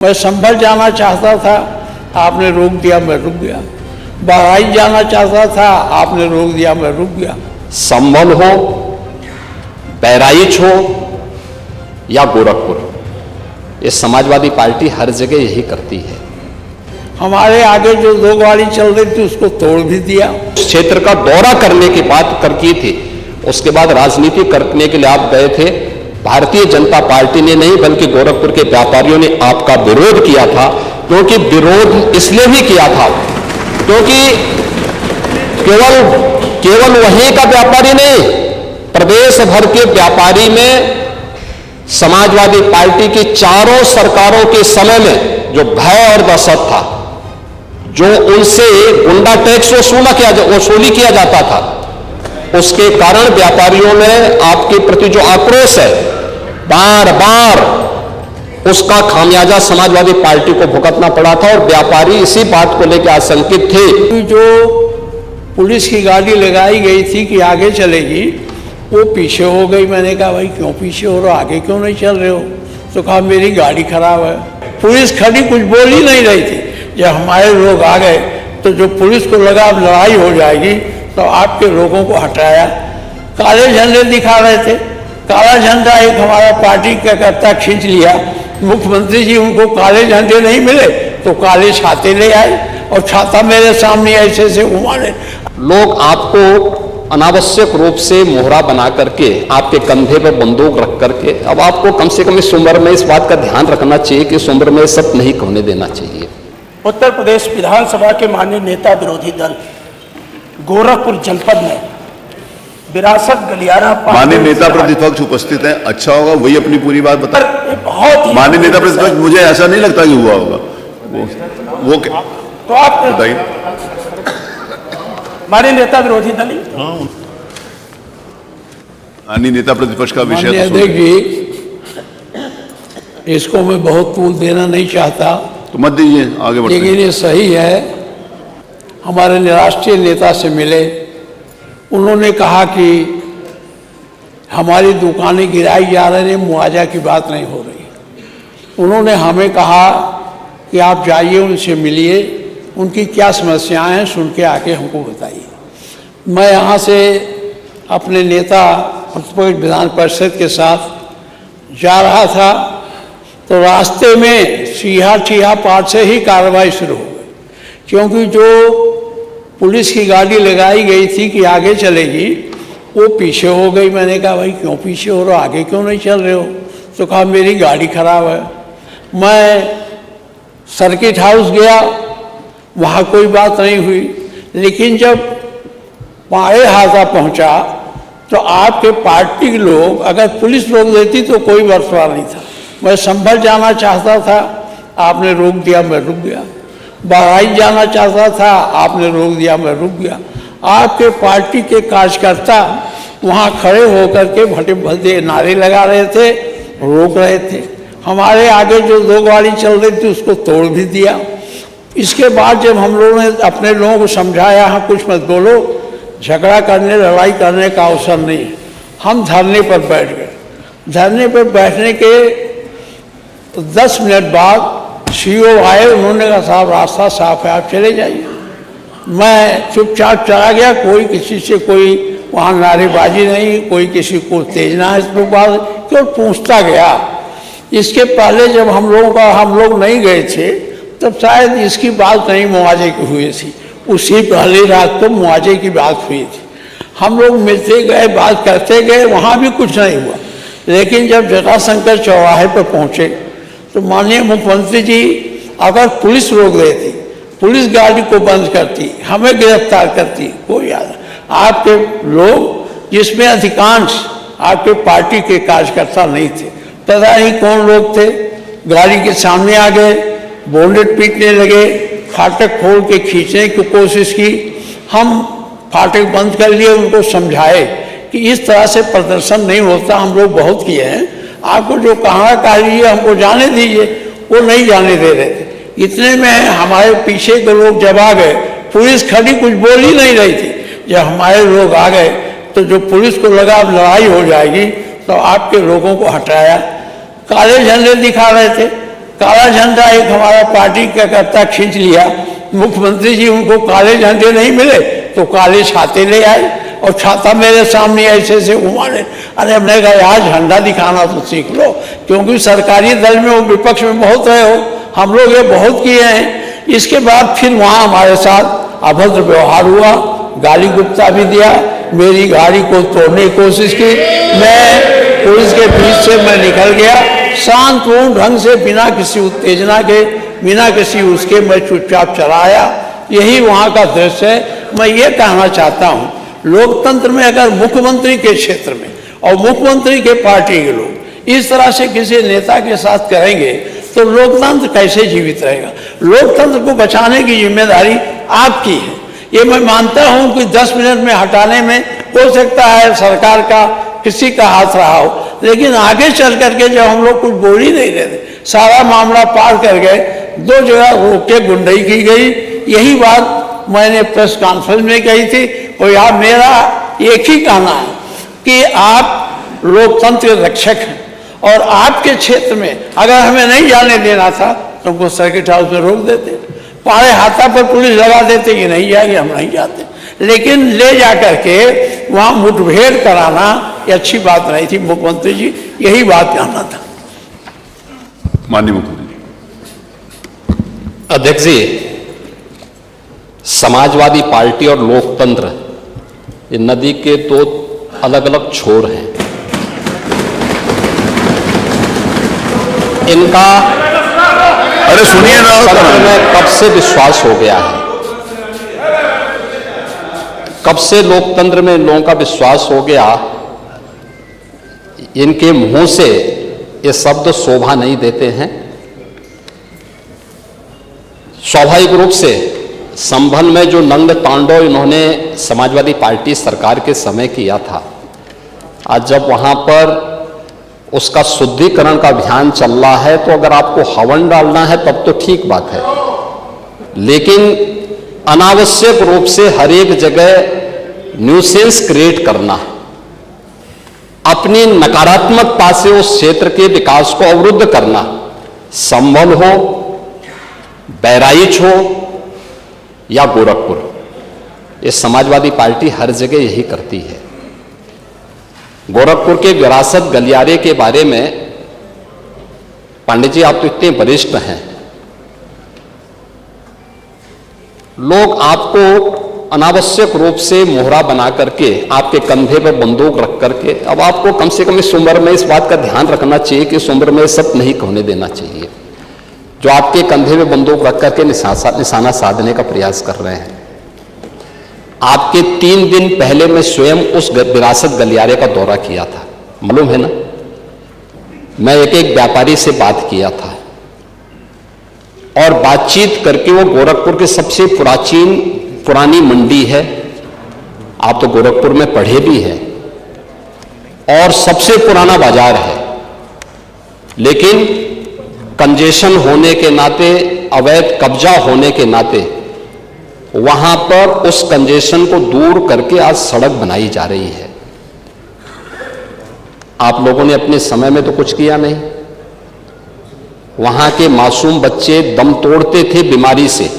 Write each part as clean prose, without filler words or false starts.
मैं संभल जाना चाहता था, आपने रोक दिया, मैं रुक गया। बहराइच जाना चाहता था, आपने रोक दिया, मैं रुक गया। संभल हो, बहराइच हो या गोरखपुर, ये समाजवादी पार्टी हर जगह यही करती है। हमारे आगे जो दो गाड़ी चल रही थी उसको तोड़ भी दिया। उस क्षेत्र का दौरा करने की बात कर की थी, उसके बाद राजनीति करने के लिए आप गए थे। भारतीय जनता पार्टी ने नहीं बल्कि गोरखपुर के व्यापारियों ने आपका विरोध किया था, क्योंकि विरोध इसलिए भी किया था क्योंकि केवल वहीं का व्यापारी नहीं, प्रदेश भर के व्यापारी में समाजवादी पार्टी की चारों सरकारों के समय में जो भय और दहशत था, जो उनसे गुंडा टैक्स वसूली किया जाता था, उसके कारण व्यापारियों में आपके प्रति जो आक्रोश है, बार बार उसका खामियाजा समाजवादी पार्टी को भुगतना पड़ा था और व्यापारी इसी बात को लेकर आशंकित थे। जो पुलिस की गाड़ी लगाई गई थी कि आगे चलेगी, वो पीछे हो गई। मैंने कहा भाई क्यों पीछे हो रहे हो, आगे क्यों नहीं चल रहे हो? तो कहा मेरी गाड़ी खराब है। पुलिस खड़ी कुछ बोल ही नहीं रही थी। जब हमारे लोग आ गए तो जो पुलिस को लगा अब लड़ाई हो जाएगी, तो आपके लोगों को हटाया। काले झंडे दिखा रहे थे, काला झंडा एक हमारा पार्टी का करता खींच लिया। मुख्यमंत्री जी उनको काले झंडे नहीं मिले तो काले छाते ले आए और छाता मेरे सामने ऐसे से घुमाने। लोग आपको अनावश्यक रूप से मोहरा बना करके आपके कंधे पर बंदूक रख करके, अब आपको कम से कम इस उम्र में इस बात का ध्यान रखना चाहिए कि इस उम्र में सब नहीं होने देना चाहिए। उत्तर प्रदेश विधानसभा के माननीय नेता विरोधी दल गोरखपुर जनपद में विरासत गलियारा माननीय नेता प्रतिपक्ष उपस्थित हैं, अच्छा होगा वही अपनी पूरी बात बता। बहुत माननीय नेता प्रतिपक्ष, मुझे ऐसा नहीं लगता कि हुआ होगा वो तो आप बताइए। माननीय नेता विरोधी दल, माननीय नेता प्रतिपक्ष का विषय अध्यक्ष जी, इसको मैं बहुत तूल देना नहीं चाहता, तो मत दीजिए, आगे बढ़ते हैं। लेकिन ये सही है। हमारे राष्ट्रीय नेता से मिले, उन्होंने कहा कि हमारी दुकानें गिराई जा रही हैं, मुआवजा की बात नहीं हो रही। उन्होंने हमें कहा कि आप जाइए, उनसे मिलिए, उनकी क्या समस्याएं हैं सुन के आके हमको बताइए। मैं यहाँ से अपने नेता प्रतिपक्ष विधान परिषद के साथ जा रहा था तो रास्ते में चीहा पार से ही कार्रवाई शुरू हो गई, क्योंकि जो पुलिस की गाड़ी लगाई गई थी कि आगे चलेगी, वो पीछे हो गई। मैंने कहा भाई क्यों पीछे हो रहे हो, आगे क्यों नहीं चल रहे हो? तो कहा मेरी गाड़ी खराब है। मैं सर्किट हाउस गया, वहाँ कोई बात नहीं हुई, लेकिन जब पाए हाथा पहुँचा तो आपके पार्टी के लोग, अगर पुलिस रोक देती तो कोई बर्ताव नहीं था। मैं संभल जाना चाहता था, आपने रोक दिया, मैं रुक गया। बहराइच जाना चाहता था, आपने रोक दिया, मैं रुक गया। आपके पार्टी के कार्यकर्ता वहाँ खड़े होकर के भटे भटे नारे लगा रहे थे, रोक रहे थे। हमारे आगे जो दो गाड़ी चल रही थी उसको तोड़ भी दिया। इसके बाद जब हम लोगों ने अपने लोगों को समझाया, हाँ कुछ मत बोलो, झगड़ा करने लड़ाई करने का अवसर नहीं, हम धरने पर बैठ गए। धरने पर बैठने के 10 मिनट बाद सीओ आए, उन्होंने कहा साहब रास्ता साफ है, आप चले जाइए। मैं चुपचाप चला गया, कोई किसी से कोई वहाँ नारेबाजी नहीं, कोई किसी को तेजना इस पर बात क्यों पूछता गया। इसके पहले जब हम लोग नहीं गए थे तब शायद इसकी बात नहीं मुआवजे की हुई थी। उसी पहली रात को मुआवजे की बात हुई थी। हम लोग मिलते गए, बात करते गए, वहाँ भी कुछ नहीं हुआ। लेकिन जब जटाशंकर चौराहे पर पहुँचे तो माननीय मुख्यमंत्री जी, अगर पुलिस रोक देती, पुलिस गाड़ी को बंद करती, हमें गिरफ्तार करती, कोई आपके लोग, जिसमें अधिकांश आपके पार्टी के कार्यकर्ता नहीं थे, पता नहीं कौन लोग थे, गाड़ी के सामने आ गए, बोनेट पीटने लगे, फाटक खोल के खींचने की कोशिश की। हम फाटक बंद कर लिए, उनको समझाए कि इस तरह से प्रदर्शन नहीं होता, हम लोग बहुत किए हैं, आपको जो कहा लीजिए, हमको जाने दीजिए। वो नहीं जाने दे रहे थे। इतने में हमारे पीछे के लोग जब आ गए, पुलिस खड़ी कुछ बोल ही नहीं रही थी। जब हमारे लोग आ गए तो जो पुलिस को लगा अब लड़ाई हो जाएगी, तो आपके लोगों को हटाया। काले झंडे दिखा रहे थे, काला झंडा एक हमारा पार्टी का करता खींच लिया, मुख्यमंत्री जी उनको काले झंडे नहीं मिले तो काले छाते ले आए और छाता मेरे सामने ऐसे ऐसे घुमाने। अरे हमने कहा यार झंडा दिखाना तो सीख लो, क्योंकि सरकारी दल में वो विपक्ष में बहुत रहे हो, हम लोग ये बहुत किए हैं। इसके बाद फिर वहाँ हमारे साथ अभद्र व्यवहार हुआ, गाली गुप्ता भी दिया, मेरी गाड़ी को तोड़ने की कोशिश की। मैं पुलिस के बीच से मैं निकल गया, शांतपूर्ण ढंग से, बिना किसी उत्तेजना के, बिना किसी उसके मैं चुपचाप चला आया। यही वहाँ का दृश्य है। मैं ये कहना चाहता हूँ, लोकतंत्र में अगर मुख्यमंत्री के क्षेत्र में और मुख्यमंत्री के पार्टी के लोग इस तरह से किसी नेता के साथ करेंगे तो लोकतंत्र कैसे जीवित रहेगा? लोकतंत्र को बचाने की जिम्मेदारी आपकी है। ये मैं मानता हूं कि 10 मिनट में हटाने में हो सकता है सरकार का किसी का हाथ रहा हो, लेकिन आगे चल करके जब हम लोग कुछ बोल ही नहीं रहे थे, सारा मामला पार कर गए, 2 जगह रोक के गुंडई की गई। यही बात मैंने प्रेस कॉन्फ्रेंस में कही थी। और यार मेरा एक ही कहना है कि आप लोकतंत्र के रक्षक हैं और आपके क्षेत्र में अगर हमें नहीं जाने देना था तो हमको सर्किट हाउस में रोक देते, पारे हाथा पर पुलिस लगा देते कि नहीं जाएंगे, हम नहीं जाते। लेकिन ले जा करके वहाँ मुठभेड़ कराना ये अच्छी बात नहीं थी। मुख्यमंत्री जी यही बात कहना था। माननीय मुख्यमंत्री जी। अध्यक्ष जी, समाजवादी पार्टी और लोकतंत्र ये नदी के 2 अलग अलग छोर हैं। इनका अरे सुनिए ना, लोकतंत्र में कब से विश्वास हो गया है, कब से लोकतंत्र में लोगों का विश्वास हो गया, इनके मुंह से ये शब्द शोभा नहीं देते हैं। स्वाभाविक रूप से संभल में जो नंग तांडव इन्होंने समाजवादी पार्टी सरकार के समय किया था, आज जब वहां पर उसका शुद्धिकरण का अभियान चल रहा है तो अगर आपको हवन डालना है तब तो ठीक बात है, लेकिन अनावश्यक रूप से हर एक जगह न्यूसेंस क्रिएट करना, अपनी नकारात्मकता से उस क्षेत्र के विकास को अवरुद्ध करना, संभल हो, बहराइच हो या गोरखपुर, ये समाजवादी पार्टी हर जगह यही करती है। गोरखपुर के विरासत गलियारे के बारे में पंडित जी आप तो इतने वरिष्ठ हैं, लोग आपको अनावश्यक रूप से मोहरा बना करके आपके कंधे पर बंदूक रख करके, अब आपको कम से कम इस उम्र में इस बात का ध्यान रखना चाहिए कि इस उम्र में सब नहीं होने देना चाहिए, जो आपके कंधे में बंदूक रख करके निशाना साधने का प्रयास कर रहे हैं। आपके 3 दिन पहले मैं स्वयं उस विरासत गलियारे का दौरा किया था, मालूम है ना। मैं एक व्यापारी से बात किया था और बातचीत करके, वो गोरखपुर के सबसे पुरानी मंडी है, आप तो गोरखपुर में पढ़े भी हैं, और सबसे पुराना बाजार है, लेकिन कंजेशन होने के नाते, अवैध कब्जा होने के नाते वहां पर उस कंजेशन को दूर करके आज सड़क बनाई जा रही है। आप लोगों ने अपने समय में तो कुछ किया नहीं। वहां के मासूम बच्चे दम तोड़ते थे बीमारी से,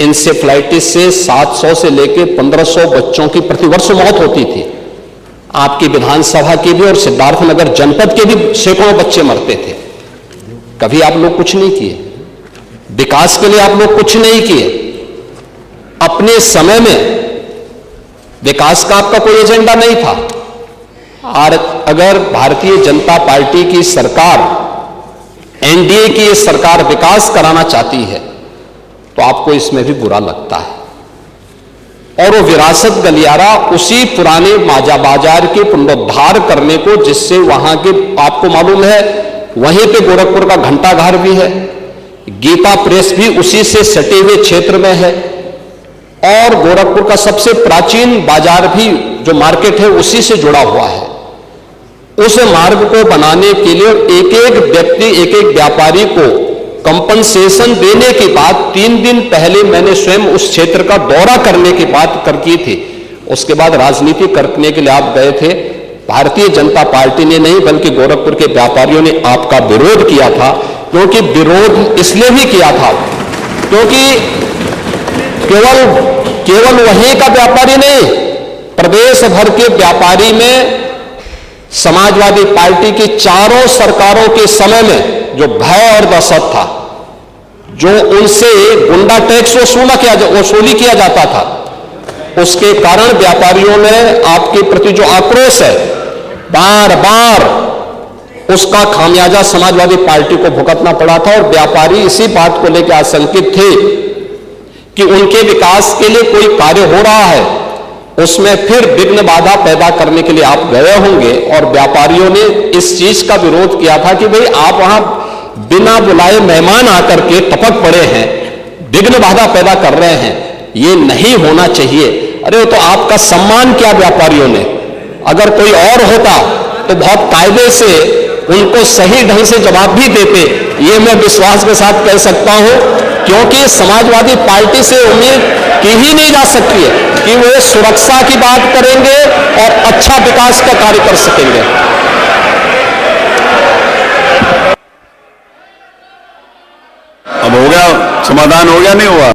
इंसेफ्लाइटिस से 700 से लेकर 1500 बच्चों की प्रतिवर्ष मौत होती थी। आपकी विधानसभा के भी और सिद्धार्थनगर जनपद के भी सैकड़ों बच्चे मरते थे। कभी आप लोग कुछ नहीं किए, विकास के लिए आप लोग कुछ नहीं किए। अपने समय में विकास का आपका कोई एजेंडा नहीं था। और अगर भारतीय जनता पार्टी की सरकार, एनडीए की ये सरकार विकास कराना चाहती है तो आपको इसमें भी बुरा लगता है। और वो विरासत गलियारा उसी पुराने बाजार के पुनरुद्धार करने को, जिससे वहां के, आपको मालूम है वहीं पे गोरखपुर का घंटाघर भी है, गीता प्रेस भी उसी से सटे हुए क्षेत्र में है, और गोरखपुर का सबसे प्राचीन बाजार भी जो मार्केट है उसी से जुड़ा हुआ है। उस मार्ग को बनाने के लिए एक एक व्यक्ति, एक एक व्यापारी को कंपनसेशन देने की बात 3 दिन पहले मैंने स्वयं उस क्षेत्र का दौरा करने की बात की थी। उसके बाद राजनीति करने के लिए आप गए थे भारतीय जनता पार्टी ने नहीं बल्कि गोरखपुर के व्यापारियों ने आपका विरोध किया था। क्योंकि विरोध इसलिए भी किया था क्योंकि केवल वहीं का व्यापारी नहीं, प्रदेश भर के व्यापारी में समाजवादी पार्टी की चारों सरकारों के समय में जो भय और दहशत था, जो उनसे गुंडा टैक्स वसूली किया जाता था, उसके कारण व्यापारियों में आपके प्रति जो आक्रोश है, बार बार उसका खामियाजा समाजवादी पार्टी को भुगतना पड़ा था। और व्यापारी इसी बात को लेकर आशंकित थे कि उनके विकास के लिए कोई कार्य हो रहा है, उसमें फिर विघ्न बाधा पैदा करने के लिए आप गए होंगे। और व्यापारियों ने इस चीज का विरोध किया था कि भाई आप वहां बिना बुलाए मेहमान आकर के टपक पड़े हैं, विघ्न बाधा पैदा कर रहे हैं, ये नहीं होना चाहिए। अरे तो आपका सम्मान किया व्यापारियों ने। अगर कोई और होता तो बहुत कायदे से उनको सही ढंग से जवाब भी देते, ये मैं विश्वास के साथ कह सकता हूं। क्योंकि समाजवादी पार्टी से उम्मीद की ही नहीं जा सकती है कि वो सुरक्षा की बात करेंगे और अच्छा विकास का कार्य कर सकेंगे। अब हो गया समाधान, हो गया नहीं हुआ?